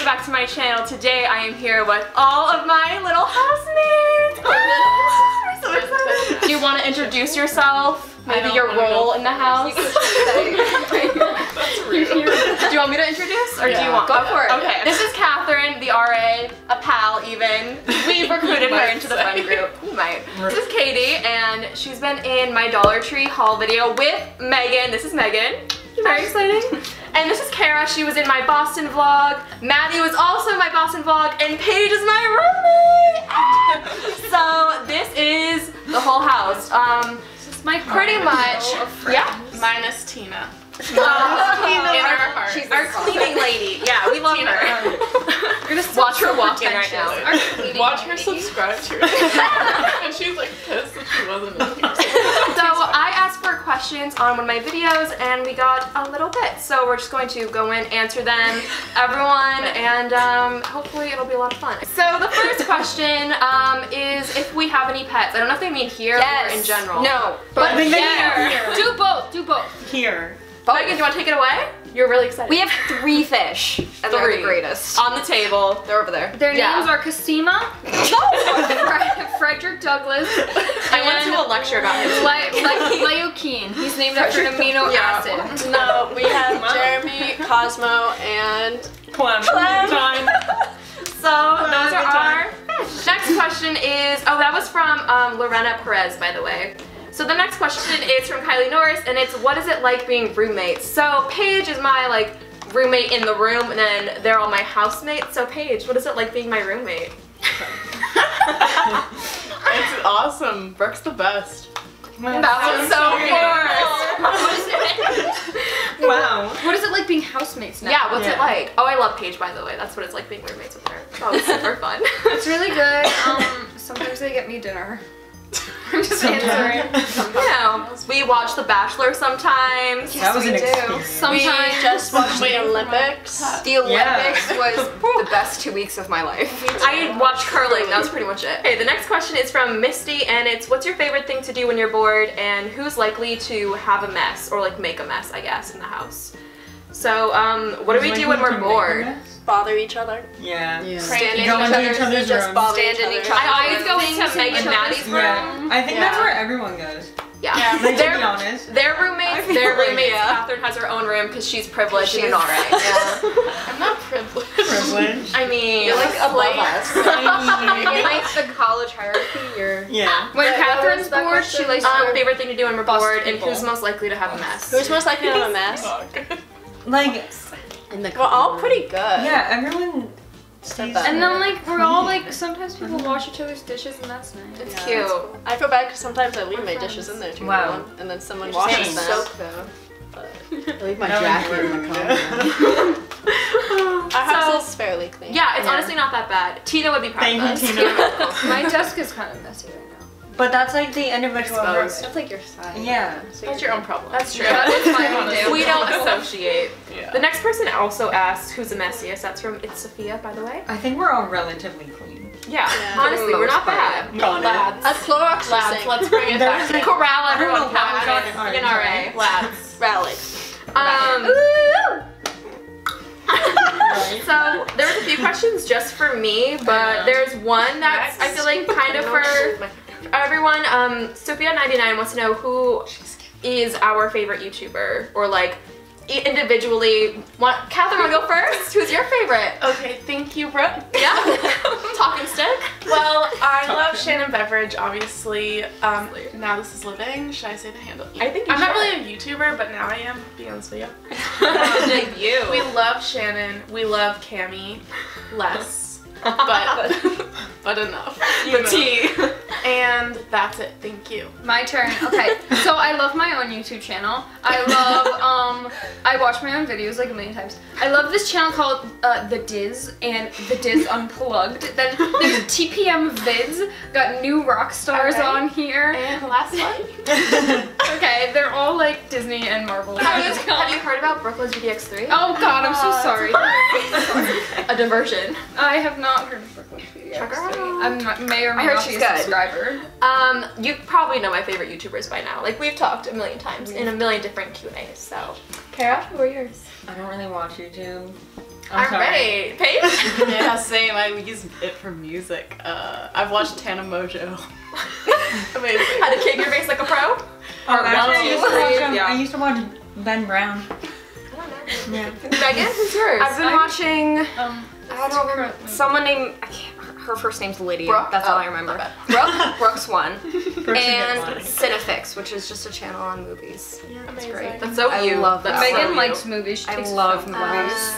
back to my channel. Today I am here with all of my little housemates. I'm so excited. Do you want to introduce yourself? Maybe your role in the house? That's rude. Do you want me to introduce or do you want? Go for it. Okay. This is Catherine, the RA, a pal even. We recruited her into the fun group. You might. This is Katie and she's been in my Dollar Tree haul video with Megan. This is Megan. Very exciting. And this is Kara. She was in my Boston vlog. Maddie was also in my Boston vlog. And Paige is my roommate. So this is the whole house. This is my pretty much. Yeah. Minus Tina. In our heart. She's our cleaning lady. Yeah, we love her. You're gonna watch her walk in right now. Watch her subscribe to her. And she's like pissed that she wasn't in here. So I asked for questions on one of my videos and we got a little bit. So we're just going to go in, answer them, everyone, and hopefully it'll be a lot of fun. So the first question is if we have any pets. I don't know if they mean here or in general. No. But here. Do both. Do both. Here. Megan, do you want to take it away? You're really excited. We have 3 fish, and they're the greatest. On the table. They're over there. Their names are Cosima, Frederick Douglass, I went to a lecture about him. Leukine. He's named after an amino acid. No, we have Jeremy, Cosmo, and Clem. So those are our fish. Next question is, oh, that was from Lorena Perez, by the way. So the next question is from Kylie Norris, and it's, what is it like being roommates? So Paige is my roommate in the room, and then they're all my housemates. So Paige, what is it like being my roommate? it's awesome. Brooke's the best. That was so forced. Wow. What is it like being housemates now? Yeah, what's it like? Oh, I love Paige, by the way. That's what it's like being roommates with her. That was super fun. It's really good. Sometimes they get me dinner. I'm just answering. You know, we watch The Bachelor sometimes. That was an excuse. Sometimes. We just watched the Olympics. The Olympics was the best 2 weeks of my life. I watched curling, that was pretty much it. Okay, the next question is from Misty, and it's, what's your favorite thing to do when you're bored, and who's likely to have a mess, or make a mess, I guess, in the house? So, what do we do when we're bored? Bother each other. Yeah. Stand in Go into each Just other's room. bother Stand in each I other's always go rooms. into Meg and Maddie's room. Yeah. I think that's where everyone goes. Yeah. Like, to be honest. They're roommates, Catherine has her own room because she's privileged and an RA. Yeah. I'm not privileged. Privilege. I mean, You're like above us. in the college hierarchy, you're... Yeah. When Catherine's bored, she likes to favorite thing to do when we're bust bored, and people. who's most likely to have a mess? Who's most likely to have a mess? Like, We're all pretty good. yeah, everyone stays And then we're all sometimes people wash each other's dishes and that's nice. It's cute. I feel bad because sometimes I leave my dishes in there too long, and then someone washes them. Soak them. But I leave my jacket in the car. our house is fairly clean. Yeah, it's honestly not that bad. Tina would be proud of us. Thank you, Tina. My desk is kind of messy right now. But that's like the individual room. Exposed. That's your side. Yeah. That's your own problem. That's true. That is my own deal. We don't associate. Yeah. The next person also asked who's the messiest. That's from It's Sophia, by the way. I think we're all relatively clean. Yeah, honestly, we're not bad. Lads. That's Clorox. Lads, let's bring it back. Corral everyone, know why we got Catherine. it In RA. Lads. Rally. So there was a few questions just for me, but there's one that's I feel like kind of for everyone. Sophia99 wants to know who is our favorite YouTuber, or individually. Catherine, wanna go first? Who's your favorite? Okay, thank you, Brooke. Yeah, talking stick. Well, I love Shannon Beveridge, obviously. Now This Is Living. Should I say the handle? I think you I'm not should. really a YouTuber, but now I am, being honest with you. Debut. We love Shannon. We love Cammie. Less. But enough. The tea. And that's it. Thank you. My turn. Okay. So I love my own YouTube channel. I love I watch my own videos a million times. I love this channel called The Diz and The Diz Unplugged. Then there's TPM Vids. Got new rock stars on here. And the last one? Okay, they're all Disney and Marvel. Have you heard about Brooklyn's VDX3? Oh god, I'm so sorry. A diversion. I have not heard of Brooklyn PDX. Check her out. I may or may heard not she's be a good. subscriber. You probably know my favorite YouTubers by now. We've talked a million times in a million different Q&As. So, Kara, who are yours? I don't really watch YouTube. Alright, Paige? Yeah, same. I use it for music. I've watched Tana Mojo. Amazing. How to keep your face like a pro? Oh, actually, Yeah. I used to watch Ben Brown. Yeah. Megan, who's yours? I've been watching. I don't remember. Someone named. Her first name's Lydia. Brooke? That's all I remember. Brooke's one. And one. Cinefix, which is just a channel on movies. Yeah, It's amazing. great. That's so I you. love that. That's so Megan you. likes movies. She I takes love film. movies.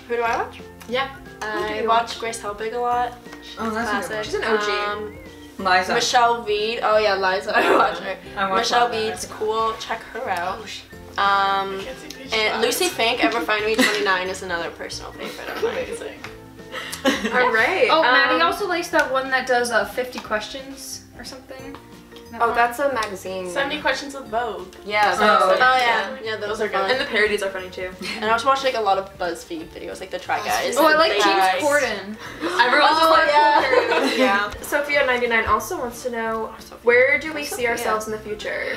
Who do I watch? Yeah. I watch Grace Helbig a lot. Oh, that's a good Classic. She's an OG. Liza. Michelle Veed. Oh yeah, Liza. I watch her. I watch Michelle Liza. Veed's cool. Check her out. And Lucy Fink, Ever Find Me 29 is another personal favorite of mine. Amazing. Alright. Oh, Maddie also likes that one that does 50 questions or something. That Oh, one. that's a magazine. 70 Questions with Vogue. Yeah. Oh. Oh yeah, yeah, those are And good. the parodies are funny too. And I also watch like a lot of BuzzFeed videos, like the Try Guys. Oh, I like They James Guys. Corden. Everyone's just like, yeah. yeah. Sophia99 also wants to know, where do we see ourselves in the future?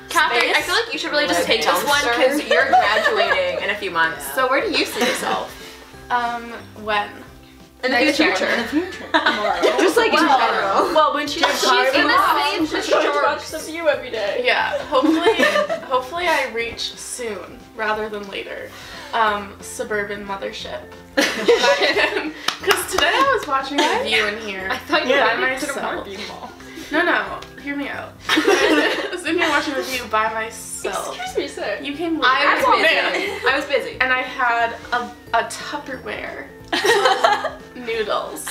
Catherine, I feel like you should really just take this one because you're graduating in a few months. So where do you see yourself? When? In the future. In the future. Just like in general. Well, when she's She's gonna save the watch sharks. the view every day. Yeah, hopefully I reach soon rather than later. Suburban mothership. Because today I was watching the view in here. I thought you by were myself. No, hear me out. I was in here watching the view by myself. Excuse me, sir. You came late. I was Oh, busy. man. I was busy. And I had a Tupperware noodles.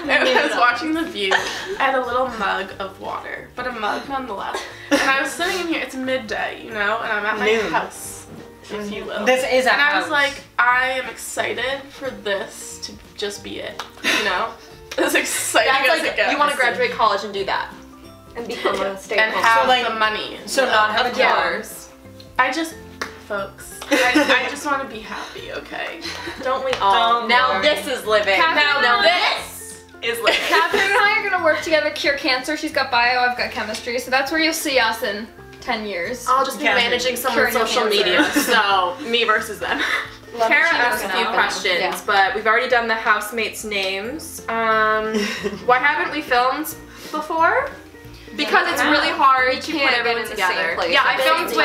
And I was watching the view. I had a little mug of water, but a mug nonetheless. And I was sitting in here, it's midday, you know, and I'm at my Noon. house, if you will. This is a And I house. was like, I am excited for this to just be it, you know? As exciting That's as like, it gets. you want to graduate college and do that. And become a and stay-at-home. have So, like, the money. so not have a Of job. course. I just, folks, I just want to be happy, okay? Don't we all? Don't Now worry. this is living. Catherine, Now this is living. Catherine and I are gonna work together, cure cancer. She's got bio, I've got chemistry, so that's where you'll see us in 10 years. I'll just be Catherine. managing someone's Curing social cancer. media, so me versus them. Kara asked a few questions, Yeah. but we've already done the housemates' names. Why haven't we filmed before? Because it's really hard to put can't everyone get in the same together. place. Yeah, I It's filmed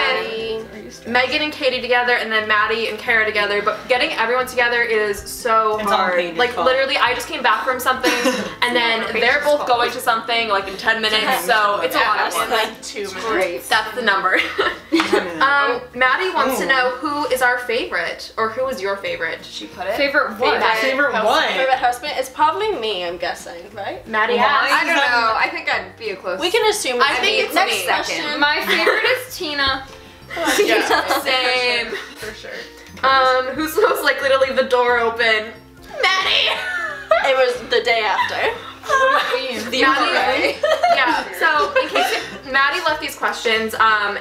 with Megan and Katie together, and then Maddie and Kara together. But getting everyone together is so It's all hard. Katie's Like fault. literally, I just came back from something, and then they're both going to something like in 10 minutes. So it's a lot of In work. like 2 minutes. Great. That's the number. Maddie wants to know who is our favorite, or who is your favorite? Did she put it? Favorite what? Favorite what? Favorite housemate? It's probably me, I'm guessing, right? Maddie Why? asked. I don't know. I think I'd be a close. We can assume I think it's next me. second. My favorite is Tina. Yeah, Same. for sure. Who's most likely to leave the door open? Maddie! It was the day after. The Maddie. Yeah, so in case Maddie left these questions, and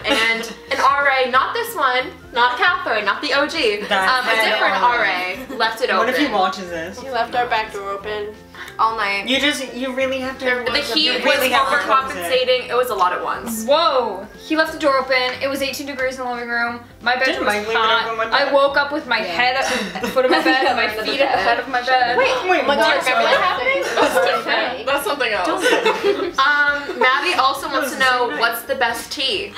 an RA, not this one, not Catherine, not the OG, a different RA left it open. What if he watches this? He left our back door open. all night. You really have to. The heat was really have to close it. overcompensating. It was a lot at once. Whoa! He left the door open. It was 18 degrees in the living room. My bed Didn't was Mike leave it hot. open one I time? woke up with my head at the foot of my bed and my feet at the head of my bed. Wait, Oh my god, what? remember that happening? Okay. That's something else. Maddie also wants to know Nice. what's the best tea.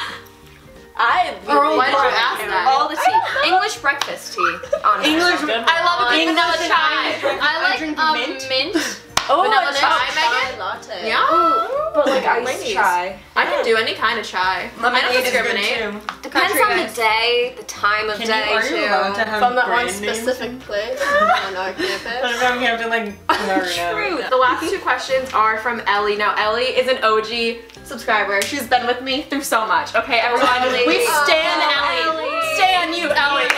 I Why did you ask that? All the tea. English breakfast tea. Honestly. English. I love a good vanilla English and chai. I drink like mint. mint. Oh, Vanilla a chai, chai Megan? latte. Yeah. But like iced Ladies. chai. I can do any kind of chai. I Lemonade don't is good discriminate. too. Depends Country on guys. the day, the time of Can day you, are you allowed to too. have From that one brand names? specific place on our I campus. don't know if you have to like learn out. The last two questions are from Ellie. Now Ellie is an OG subscriber. She's been with me through so much. Okay, everyone, we stan Ellie. Stan you, Ellie.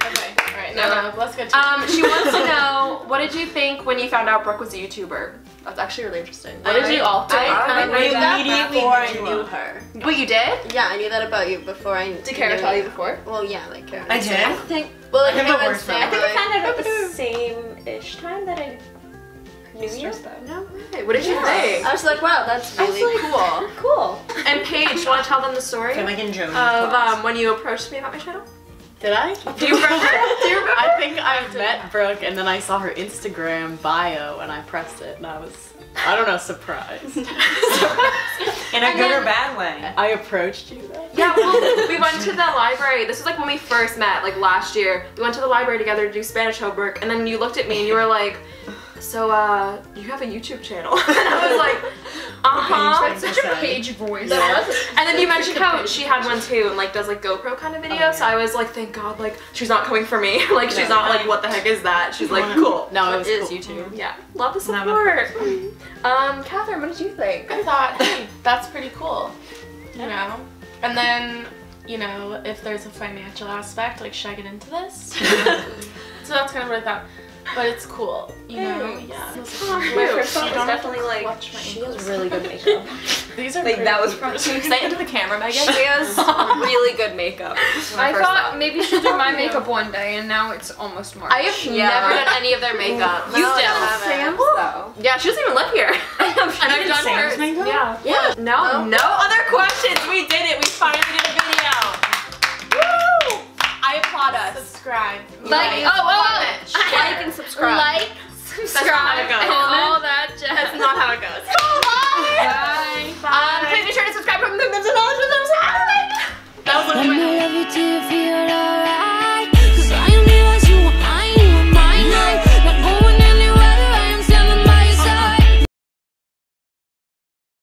Okay, alright, no, let's get to She wants to know, what did you think when you found out Brooke was a YouTuber? That's actually really interesting. What did you all think? I knew that immediately before I knew knew her. her. What you did? Yeah, I knew that about you before I Did Kara knew tell you before? Well, yeah, like Kara. I did. I think Well, like, I have the even worst Sam, memory. I think I like- found out at the same-ish time that I knew you. No way. What did you think? I was like, wow, that's I was really like, cool. Cool. And Paige, do you want to tell them the story I feel like in Joey's of class. when you approached me about my channel? Did I? Do you remember? Do you remember? I think I met Brooke and then I saw her Instagram bio and I pressed it and I was, I don't know, surprised. In a good or bad way. I approached you though. Yeah, well, we went to the library. This was like when we first met, like last year. We went to the library together to do Spanish homework, and then you looked at me and you were like, so, you have a YouTube channel. And I was like, That's such a page voice. Yeah. And then you mentioned how she had one too, and like does like GoPro kind of videos. So I was like, thank God, like she's not coming for me. Like she's not like, what the heck is that? She's like, cool. No, it was Cool. YouTube. Yeah, love the support. Catherine, what did you think? I thought, hey, that's pretty cool. You know? And then, you know, if there's a financial aspect, like, should I get into this? So that's kind of what I thought. But it's cool, you know? Yeah. My first thought was definitely like, she has really good makeup. These are Like that was pretty. from. Say it into the camera, Megan. She has really good makeup. I thought maybe she'll do my makeup one day, and now it's almost March. I have never done any of their makeup. No, You I still haven't, though. Yeah, she doesn't even live here. And I've done Sam's hers. makeup? Yeah. Yeah. No other questions. We did it. We finally did a video. Woo! I applaud us. Subscribe. Like, comment, Like and subscribe. like, That's not how subscribe, it goes. and all that jazz. That's not how it goes.